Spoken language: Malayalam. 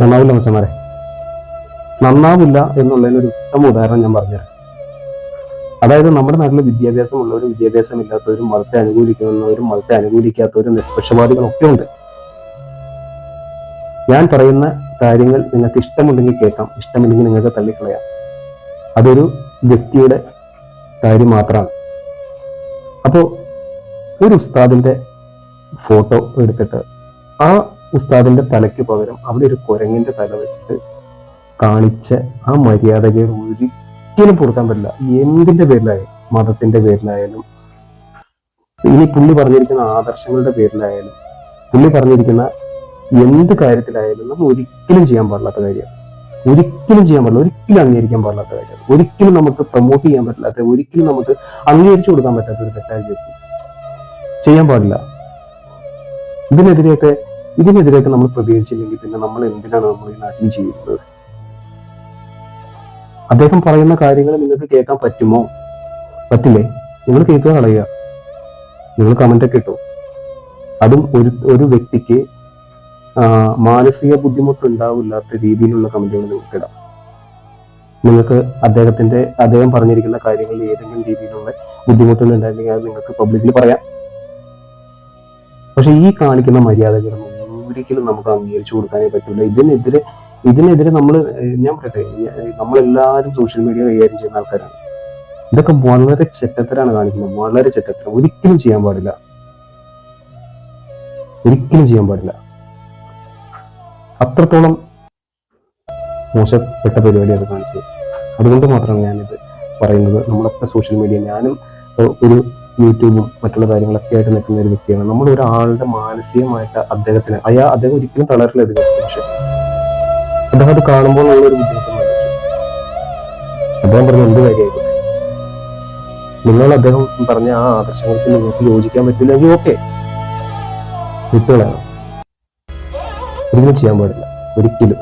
നന്നാവില്ല മച്ചന്മാരെ, നന്നാവില്ല എന്നുള്ളതിനൊരു ഉത്തമ ഉദാഹരണം ഞാൻ പറഞ്ഞുതരാം. അതായത് നമ്മുടെ നാട്ടിൽ വിദ്യാഭ്യാസമുള്ളവരും വിദ്യാഭ്യാസമില്ലാത്തവരും, മതത്തെ അനുകൂലിക്കുന്നവരും മതത്തെ അനുകൂലിക്കാത്തവരും നിഷ്പക്ഷപാതികളൊക്കെ ഉണ്ട്. ഞാൻ പറയുന്ന കാര്യങ്ങൾ നിങ്ങൾക്ക് ഇഷ്ടമുണ്ടെങ്കിൽ കേൾക്കാം, ഇഷ്ടമില്ലെങ്കിൽ നിങ്ങൾക്ക് തള്ളിക്കളയാം. അതൊരു വ്യക്തിയുടെ കാര്യം മാത്രമാണ്. അപ്പോൾ ഒരു ഉസ്താദിന്റെ ഫോട്ടോ എടുത്തിട്ട് ആ ഉസ്താദിന്റെ തലയ്ക്ക് പകരം അവിടെ ഒരു കുരങ്ങിന്റെ തല വെച്ചിട്ട് കാണിച്ച ആ മര്യാദകൾ ഒരിക്കലും പൊറുക്കാൻ പറ്റില്ല. എന്തിന്റെ പേരിലായാലും, മതത്തിന്റെ പേരിലായാലും, ഇനി പുള്ളി പറഞ്ഞിരിക്കുന്ന ആദർശങ്ങളുടെ പേരിലായാലും, പുള്ളി പറഞ്ഞിരിക്കുന്ന എന്ത് കാര്യത്തിലായാലും നമ്മൾ ഒരിക്കലും ചെയ്യാൻ പാടില്ലാത്ത കാര്യമാണ്. ഒരിക്കലും ചെയ്യാൻ പാടില്ല, ഒരിക്കലും അംഗീകരിക്കാൻ പാടില്ലാത്ത കാര്യമാണ്. ഒരിക്കലും നമുക്ക് പ്രൊമോട്ട് ചെയ്യാൻ പറ്റില്ലാത്ത, ഒരിക്കലും നമുക്ക് അംഗീകരിച്ചു കൊടുക്കാൻ പറ്റാത്ത ഒരു തെറ്റായ ചെയ്യാൻ പാടില്ല. ഇതിനെതിരെയൊക്കെ നമ്മൾ പ്രതികരിച്ചില്ലെങ്കിൽ പിന്നെ നമ്മൾ എന്തിനാണ് നമ്മൾ ഈ നാട്ടിൽ ചെയ്യുന്നത്? അദ്ദേഹം പറയുന്ന കാര്യങ്ങൾ നിങ്ങൾക്ക് കേൾക്കാൻ പറ്റുമോ? പറ്റില്ലേ? നിങ്ങൾ കേൾക്കുക, കളയുക. നിങ്ങൾ കമന്റ് ഒക്കെ ഇട്ടു. അതും ഒരു വ്യക്തിക്ക് മാനസിക ബുദ്ധിമുട്ട് ഉണ്ടാവില്ലാത്ത രീതിയിലുള്ള കമന്റുകൾ നിങ്ങൾക്ക് ഇടാം. നിങ്ങൾക്ക് അദ്ദേഹം പറഞ്ഞിരിക്കുന്ന കാര്യങ്ങളിൽ ഏതെങ്കിലും രീതിയിലുള്ള ബുദ്ധിമുട്ടുകൾ ഉണ്ടായിരുന്നെങ്കിൽ അത് നിങ്ങൾക്ക് പബ്ലിക്കിൽ പറയാം. പക്ഷെ ഈ കാണിക്കുന്ന മര്യാദകളൊന്നും ഒരിക്കലും നമുക്ക് അംഗീകരിച്ചു കൊടുക്കാനേ പറ്റില്ല. ഇതിനെതിരെ ഞാൻ പറയട്ടെ, നമ്മളെല്ലാവരും സോഷ്യൽ മീഡിയ കൈകാര്യം ചെയ്യുന്ന ആൾക്കാരാണ്. ഇതൊക്കെ വളരെ ചെറ്റത്തരാണ് കാണിക്കുന്നത്, വളരെ ചെറ്റത്തരം. ഒരിക്കലും ചെയ്യാൻ പാടില്ല, ഒരിക്കലും ചെയ്യാൻ പാടില്ല. അത്രത്തോളം മോശപ്പെട്ട പരിപാടിയാണ് കാണിച്ചത്. അതുകൊണ്ട് മാത്രമാണ് ഞാനിത് പറയുന്നത്. നമ്മളൊക്കെ സോഷ്യൽ മീഡിയ, ഞാനും ഒരു യൂട്യൂബും മറ്റുള്ള കാര്യങ്ങളൊക്കെ ആയിട്ട് നിൽക്കുന്ന ഒരു വ്യക്തിയാണ്. നമ്മൾ ഒരാളുടെ മാനസികമായിട്ട് അദ്ദേഹം ഒരിക്കലും തളരില്ല. പക്ഷെ അദ്ദേഹം അത് കാണുമ്പോൾ ഉള്ളൊരു ബുദ്ധിമുട്ട് അദ്ദേഹം പറഞ്ഞ എന്ത് കാര്യമായിക്കോട്ടെ, അദ്ദേഹം പറഞ്ഞ ആ ആദർശങ്ങൾക്ക് നിങ്ങൾക്ക് യോജിക്കാൻ പറ്റില്ലെങ്കിൽ ഓക്കെ, വിട്ടുകളാണ്. ഒരിക്കലും ചെയ്യാൻ പാടില്ല, ഒരിക്കലും.